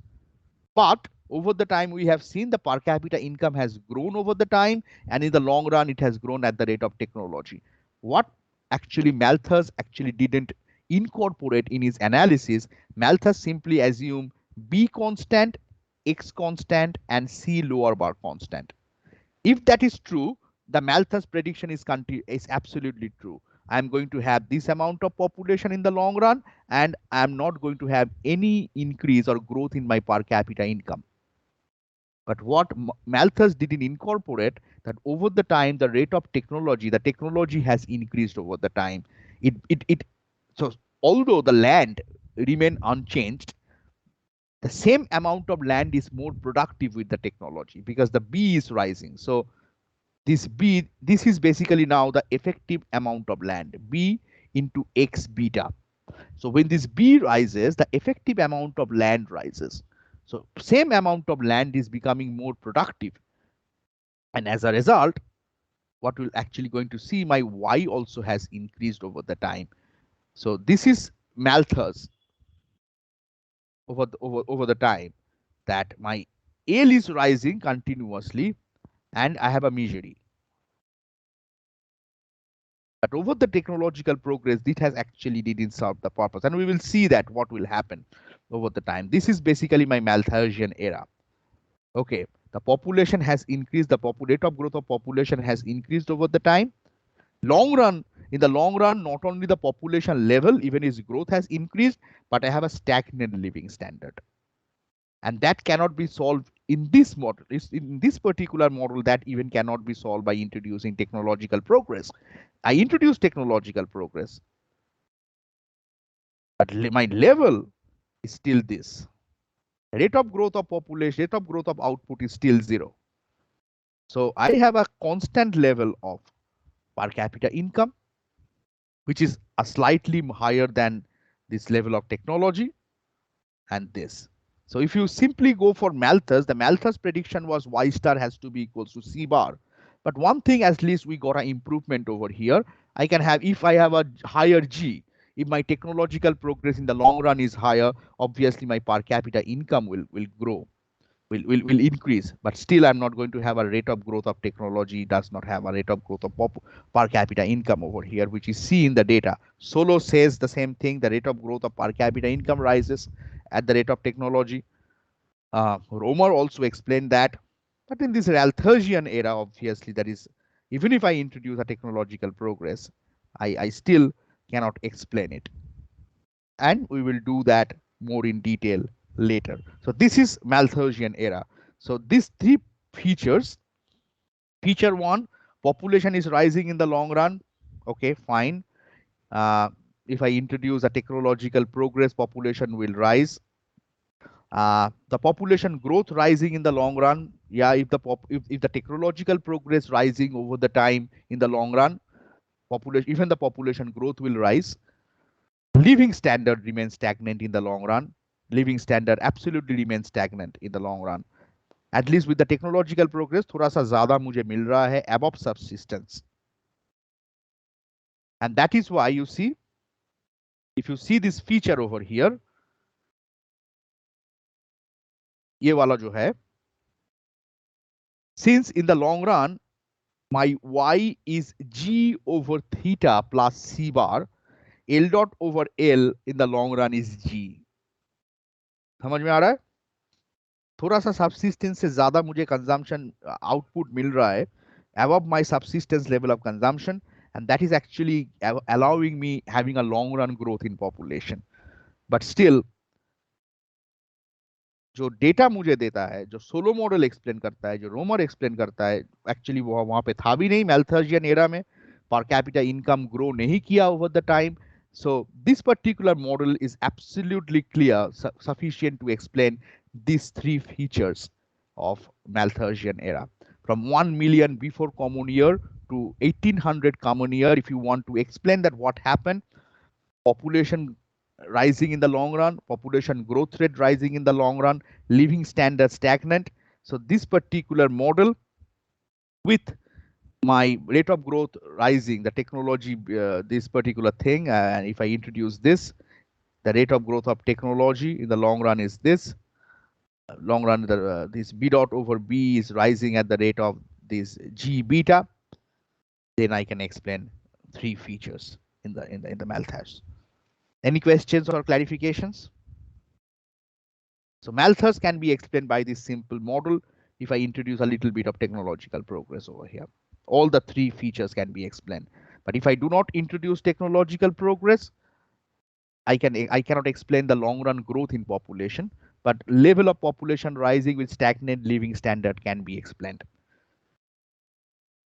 But over the time, we have seen the per capita income has grown over the time, and in the long run, it has grown at the rate of technology. What actually Malthus actually didn't incorporate in his analysis, Malthus simply assumed B constant, X constant, and C lower bar constant. If that is true, the Malthus prediction is absolutely true. I'm going to have this amount of population in the long run, and I'm not going to have any increase or growth in my per capita income. But what Malthus didn't incorporate, that over the time, the rate of technology, the technology has increased over the time. So although the land remain unchanged, the same amount of land is more productive with the technology because the B is rising. So this is basically now the effective amount of land, B into X beta. So when this B rises, the effective amount of land rises. So same amount of land is becoming more productive. And as a result, what we're actually going to see, my Y also has increased over the time. So this is Malthus over the time, that my L is rising continuously and I have a misery. But over the technological progress, this has actually didn't serve the purpose, and we will see that what will happen over the time. This is basically my Malthusian era. Okay, the population has increased, the rate of growth of population has increased over the time. In the long run, not only the population level, even its growth has increased, but I have a stagnant living standard. And that cannot be solved in this model. In this particular model, that even cannot be solved by introducing technological progress. I introduced technological progress, but my level is still this. Rate of growth of population, rate of growth of output is still 0. So I have a constant level of per capita income, which is a slightly higher than this level of technology and this. So if you simply go for Malthus, the Malthus prediction was Y star has to be equals to C bar. But one thing, at least we got an improvement over here. I can have, if I have a higher G, if my technological progress in the long run is higher, obviously my per capita income will grow. will increase, but still I'm not going to have a rate of growth of technology, does not have a rate of growth of per capita income over here, which is seen in the data. Solow says the same thing, the rate of growth of per capita income rises at the rate of technology. Romer also explained that, but in this Malthusian era, obviously, that is, even if I introduce a technological progress, I still cannot explain it. And we will do that more in detail later. So this is Malthusian era. So these three features, feature one, population is rising in the long run. Okay, fine. If I introduce a technological progress, population will rise. The population growth rising in the long run. Yeah, if the technological progress rising over the time in the long run, population, even the population growth will rise. Living standard remains stagnant in the long run. Living standard absolutely remains stagnant in the long run. At least with the technological progress, थोड़ा सा ज़्यादा मुझे मिल रहा है above subsistence. And that is why you see, if you see this feature over here, ये वाला जो है, since in the long run, my y is g over theta plus c bar, L dot over L in the long run is g. समझ में आ रहा है? थोड़ा सा subsistence से ज्यादा मुझे consumption output मिल रहा है above my subsistence level of consumption, and that is actually allowing me having a long run growth in population. But still, जो डेटा मुझे देता है, जो सोलो मॉडल एक्सप्लेन करता है, जो रोमर एक्सप्लेन करता है, एक्चुअली वो वहां पे था भी नहीं मैल्थर्जियन एरा में, पर कैपिटा इनकम ग्रो नहीं किया over the time. So this particular model is absolutely clear, sufficient to explain these three features of Malthusian era. From 1 million before common year to 1800 common year, if you want to explain that what happened, population rising in the long run, population growth rate rising in the long run, living standard stagnant. So this particular model with my rate of growth rising, the technology, this particular thing, and if I introduce this, the rate of growth of technology in the long run is this. Long run, this b dot over b is rising at the rate of this g beta. Then I can explain three features in the Malthus. Any questions or clarifications? So Malthus can be explained by this simple model if I introduce a little bit of technological progress over here. All the three features can be explained. But if I do not introduce technological progress, I cannot explain the long run growth in population, but level of population rising with stagnant living standard can be explained.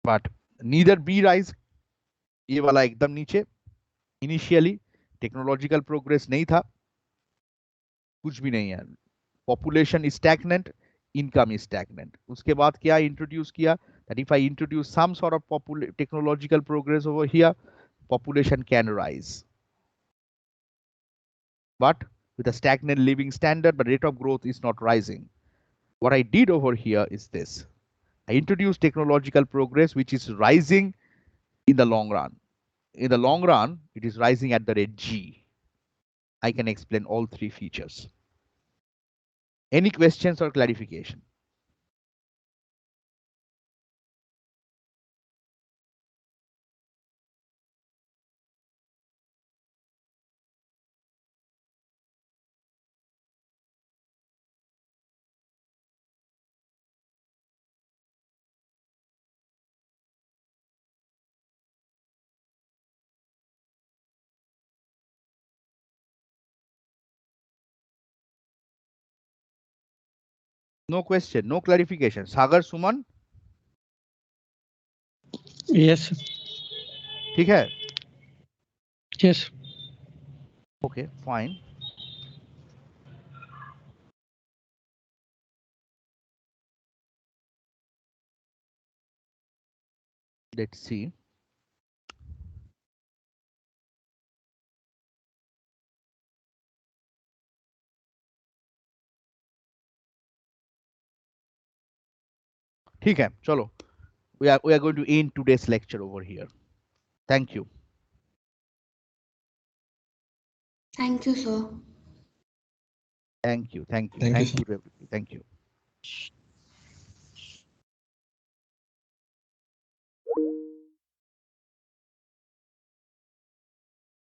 But neither B rise, ये वाला एकदम नीचे, initially technological progress नहीं था, कुछ भी नहीं है, population is stagnant, income is stagnant. उसके बाद क्या introduce किया, that if I introduce some sort of technological progress over here, population can rise. But with a stagnant living standard, but rate of growth is not rising. What I did over here is this. I introduced technological progress, which is rising in the long run. In the long run, it is rising at the rate G. I can explain all three features. Any questions or clarification? No question, no clarification. Sagar, Suman? Yes, sir. ठीक है? Yes. Okay, fine. Let's see. ठीक है, चलो. We are going to end today's lecture over here. Thank you. Thank you, sir. Thank you. Thank you. Thank you, Thank sir. you, everybody. Thank you. Yes.